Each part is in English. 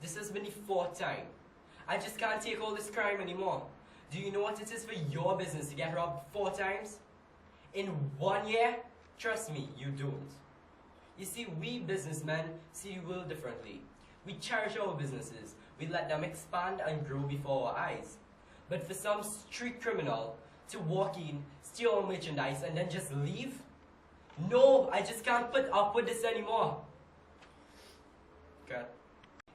This has been the fourth time. I just can't take all this crime anymore. Do you know what it is for your business to get robbed 4 times? In 1 year? Trust me, you don't. You see, we businessmen see the world differently. We cherish our businesses. We let them expand and grow before our eyes. But for some street criminal to walk in, steal our merchandise, and then just leave? No, I just can't put up with this anymore. God.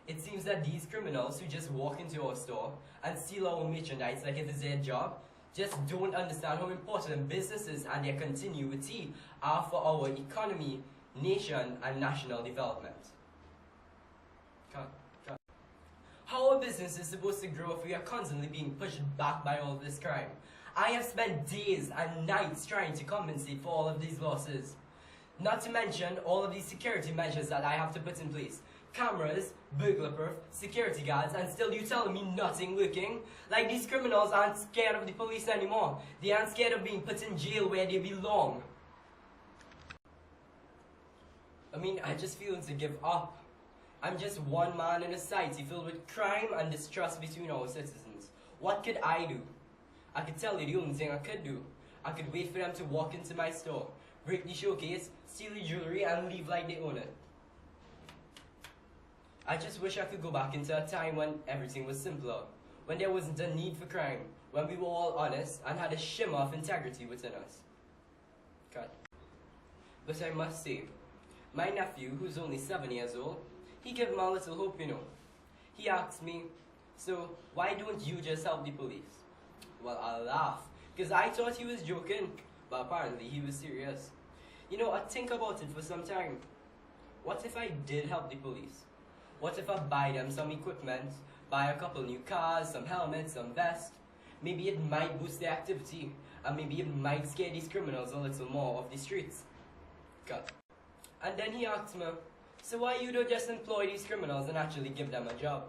It seems that these criminals who just walk into our store and steal our merchandise like it is their job just don't understand how important businesses and their continuity are for our economy, nation, and national development. God. How are businesses supposed to grow if we are constantly being pushed back by all this crime? I have spent days and nights trying to compensate for all of these losses. Not to mention all of these security measures that I have to put in place. Cameras, burglar proof, security guards, and still you telling me nothing working? Like these criminals aren't scared of the police anymore. They aren't scared of being put in jail where they belong. I mean, I just feel to give up. I'm just one man in a society filled with crime and distrust between our citizens. What could I do? I could tell you the only thing I could do. I could wait for them to walk into my store, break the showcase, steal the jewelry, and leave like they own it. I just wish I could go back into a time when everything was simpler, when there wasn't a need for crime, when we were all honest and had a shimmer of integrity within us. God. But I must say, my nephew, who's only 7 years old, he gave me a little hope, you know. He asked me, so why don't you just help the police? Well, I laughed, because I thought he was joking, but apparently he was serious. You know, I think about it for some time. What if I did help the police? What if I buy them some equipment, buy a couple new cars, some helmets, some vests? Maybe it might boost their activity, and maybe it might scare these criminals a little more off the streets. God. And then he asked me, so why you don't just employ these criminals and actually give them a job?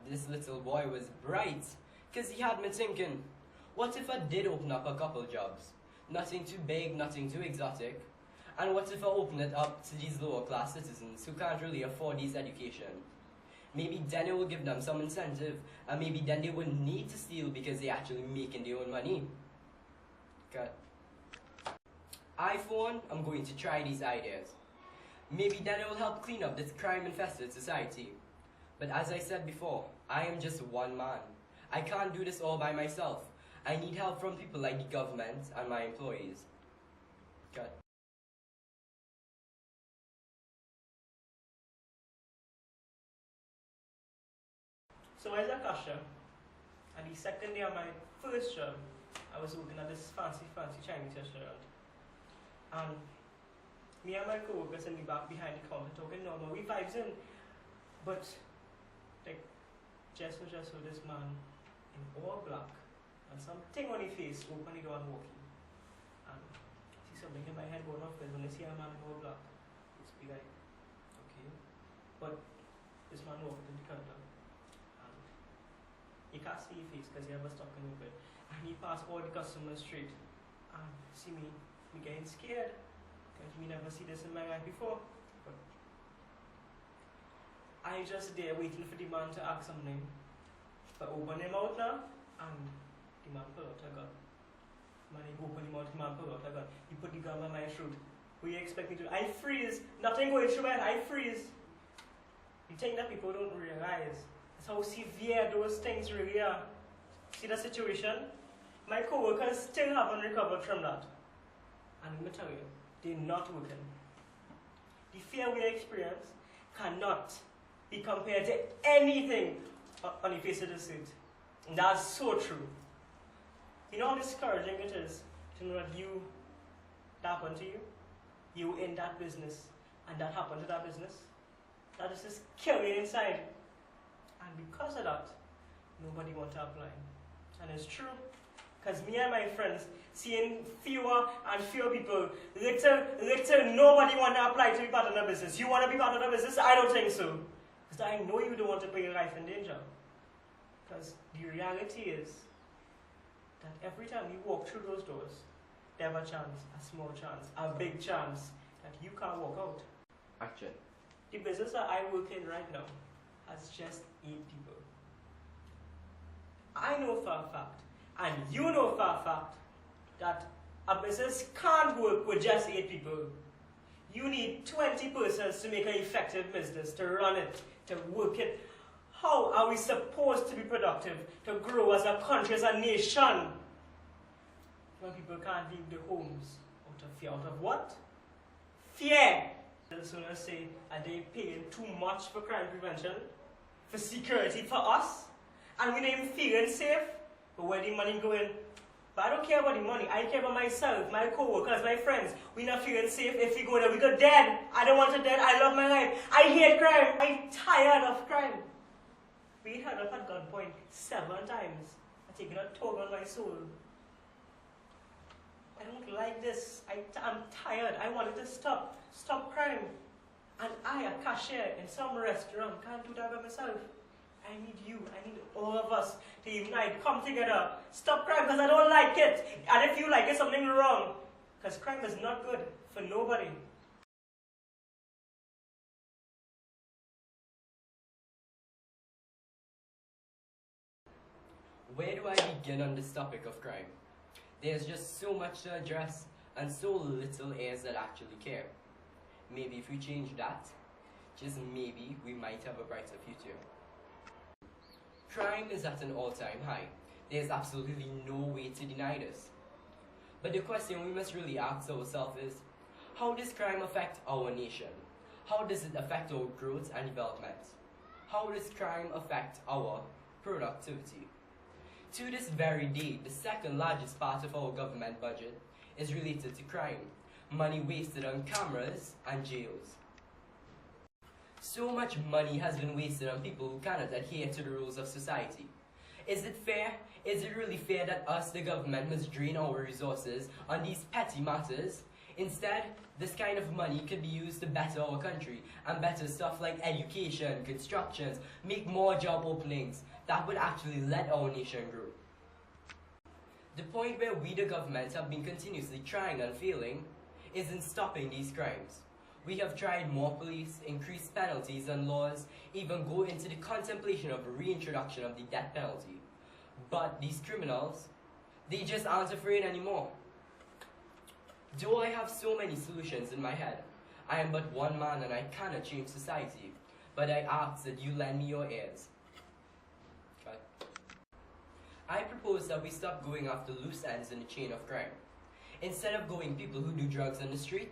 This little boy was bright, because he had me thinking, what if I did open up a couple jobs? Nothing too big, nothing too exotic. And what if I open it up to these lower class citizens who can't really afford this education? Maybe then it will give them some incentive, and maybe then they wouldn't need to steal because they're actually making their own money. God. iPhone, I'm going to try these ideas. Maybe then it will help clean up this crime-infested society. But as I said before, I am just one man. I can't do this all by myself. I need help from people like the government and my employees. God. So I was a cashier, and the second day of my first job, I was working at this fancy Chinese restaurant. And me and my co-workers in the back behind the counter talking normal, we vibes in. But like just so this man in all black and something on his face open the door and walk in. And see something in my head going off because when I see a man in all black, it's be like, okay. But this man walked in the counter. He can't see his face because he was stuck in open. And he passed all the customers straight. And see me getting scared. Because me never see this in my life before. But I just there waiting for the man to ask something. But open him out now, and the man pull out a gun. Man, he open him out, the man pull out a gun. He put the gun on my throat. What do you expect me to do? I freeze. Nothing going through my head. I freeze. The thing that people don't realize is how severe those things really are. See the situation? My co-workers still haven't recovered from that. And let me tell you, they're not working. The fear we experience cannot be compared to anything on the face of the earth. And that's so true. You know how discouraging it is to know that that happened to you? You in that business, and that happened to that business? That is just killing you inside. And because of that, nobody wants to apply. And it's true. Because me and my friends, seeing fewer and fewer people, little nobody want to apply to be part of the business. You want to be part of the business? I don't think so. Because I know you don't want to put your life in danger. Because the reality is that every time you walk through those doors, there's a chance, a small chance, a big chance that you can't walk out. Action. The business that I work in right now, has just 8 people. I know for a fact, and you know for a fact, that a business can't work with just 8 people. You need 20 persons to make an effective business, to run it, to work it. How are we supposed to be productive, to grow as a country, as a nation, when people can't leave their homes out of fear? Out of what? Fear! The owners say, are they paying too much for crime prevention, for security for us, and we not even feeling safe? But where the money going? But I don't care about the money. I care about myself, my co-workers, my friends. We not feeling safe. If we go there, we go dead. I don't want to dead. I love my life. I hate crime. I'm tired of crime. We had up at gunpoint 7 times. I've taken a toll on my soul. I don't like this. I'm tired. I want it to stop. Stop crime. And I, a cashier in some restaurant, can't do that by myself. I need you. I need all of us to unite, come together, stop crime, because I don't like it. And if you like it, something wrong. Because crime is not good for nobody. Where do I begin on this topic of crime? There's just so much to address and so little heirs that actually care. Maybe if we change that, just maybe we might have a brighter future. Crime is at an all-time high. There's absolutely no way to deny this. But the question we must really ask ourselves is, how does crime affect our nation? How does it affect our growth and development? How does crime affect our productivity? To this very day, the second largest part of our government budget is related to crime. Money wasted on cameras and jails. So much money has been wasted on people who cannot adhere to the rules of society. Is it fair? Is it really fair that us, the government, must drain our resources on these petty matters? Instead, this kind of money could be used to better our country and better stuff like education, constructions, make more job openings that would actually let our nation grow. The point where we, the government, have been continuously trying and failing is in stopping these crimes. We have tried more police, increased penalties and laws, even go into the contemplation of a reintroduction of the death penalty. But these criminals, they just aren't afraid anymore. Though I have so many solutions in my head, I am but one man and I cannot change society, but I ask that you lend me your ears. Okay. I propose that we stop going after loose ends in the chain of crime. Instead of going people who do drugs on the street,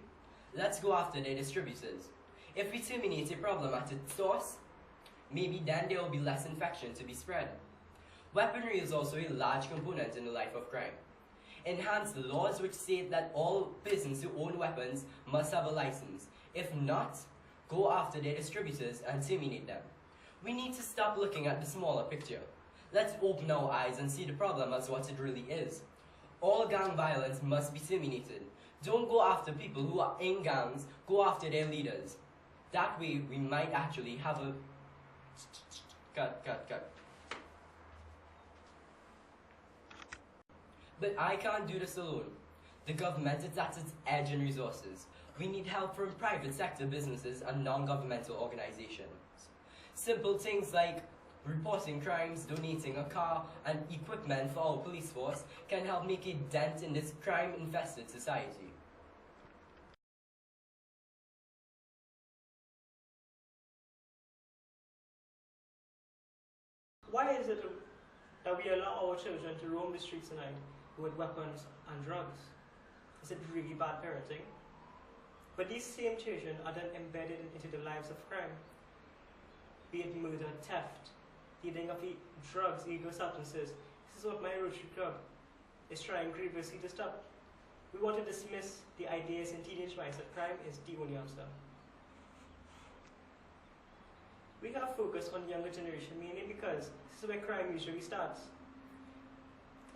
let's go after their distributors. If we terminate a problem at its source, maybe then there will be less infection to be spread. Weaponry is also a large component in the life of crime. Enhance the laws which state that all persons who own weapons must have a license. If not, go after their distributors and terminate them. We need to stop looking at the smaller picture. Let's open our eyes and see the problem as what it really is. All gang violence must be terminated. Don't go after people who are in gangs, go after their leaders. That way we might actually have a... Cut. But I can't do this alone. The government is at its edge in resources. We need help from private sector businesses and non-governmental organizations. Simple things like reporting crimes, donating a car and equipment for our police force can help make a dent in this crime-infested society. Why is it that we allow our children to roam the streets tonight with weapons and drugs? Is it really bad parenting? But these same children are then embedded into the lives of crime, be it murder, theft, dealing of drugs, illegal substances. This is what my Rotary Club is trying grievously to stop. We want to dismiss the ideas in teenage minds that crime is the only answer. We have focused on younger generation mainly because this is where crime usually starts.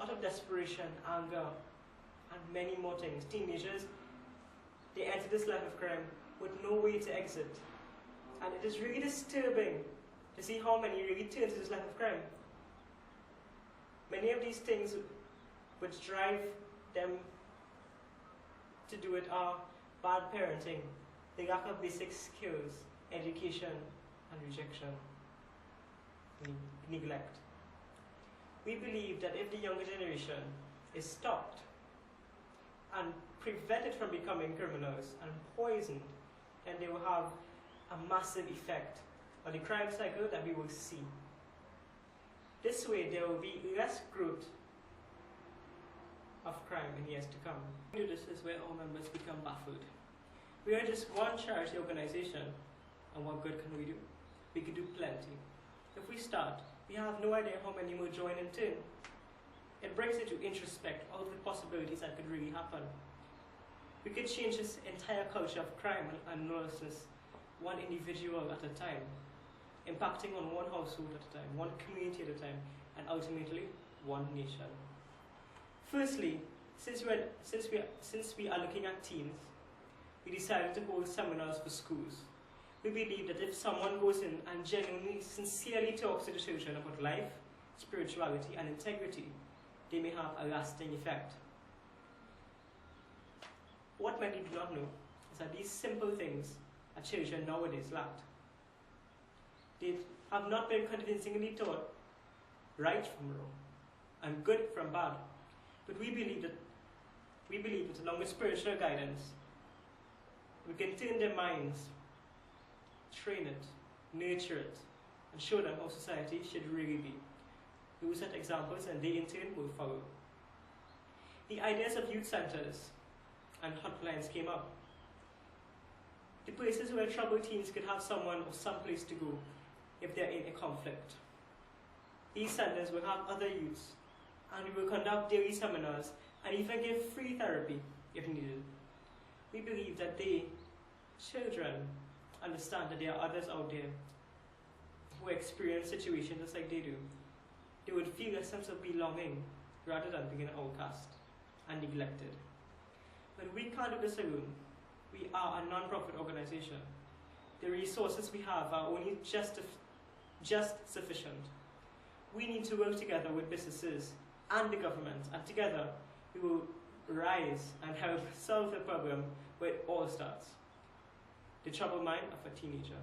Out of desperation, anger, and many more things, teenagers, they enter this life of crime with no way to exit. And it is really disturbing to see how many really turn to this life of crime. Many of these things which drive them to do it are bad parenting, the lack of basic skills, education, and rejection. neglect. We believe that if the younger generation is stopped and prevented from becoming criminals and poisoned, then they will have a massive effect on the crime cycle that we will see. This way, there will be less growth of crime in years to come. This is where our members become baffled. We are just one charity organization, and what good can we do? We could do plenty. If we start, we have no idea how many will join in turn. It brings you to introspect all of the possibilities that could really happen. We could change this entire culture of crime and lawlessness one individual at a time, impacting on one household at a time, one community at a time, and ultimately one nation. Firstly, since we are looking at teens, we decided to hold seminars for schools. We believe that if someone goes in and genuinely, sincerely talks to the children about life, spirituality, and integrity, they may have a lasting effect. What many do not know is that these simple things our children nowadays lacked. They have not been convincingly taught right from wrong and good from bad. But we believe that along with spiritual guidance, we can turn their minds, train it, nurture it, and show them how society should really be. We will set examples and they in turn will follow. The ideas of youth centers and hotlines came up. The places where troubled teens could have someone or some place to go if they're in a conflict. These centers will have other youths, and we will conduct daily seminars and even give free therapy if needed. We believe that children, understand that there are others out there who experience situations just like they do. They would feel a sense of belonging rather than being an outcast and neglected. But we can't do this alone. We are a non-profit organization. The resources we have are only just sufficient. We need to work together with businesses and the government, and together we will rise and help solve the problem where it all starts. The troubled mind of a teenager.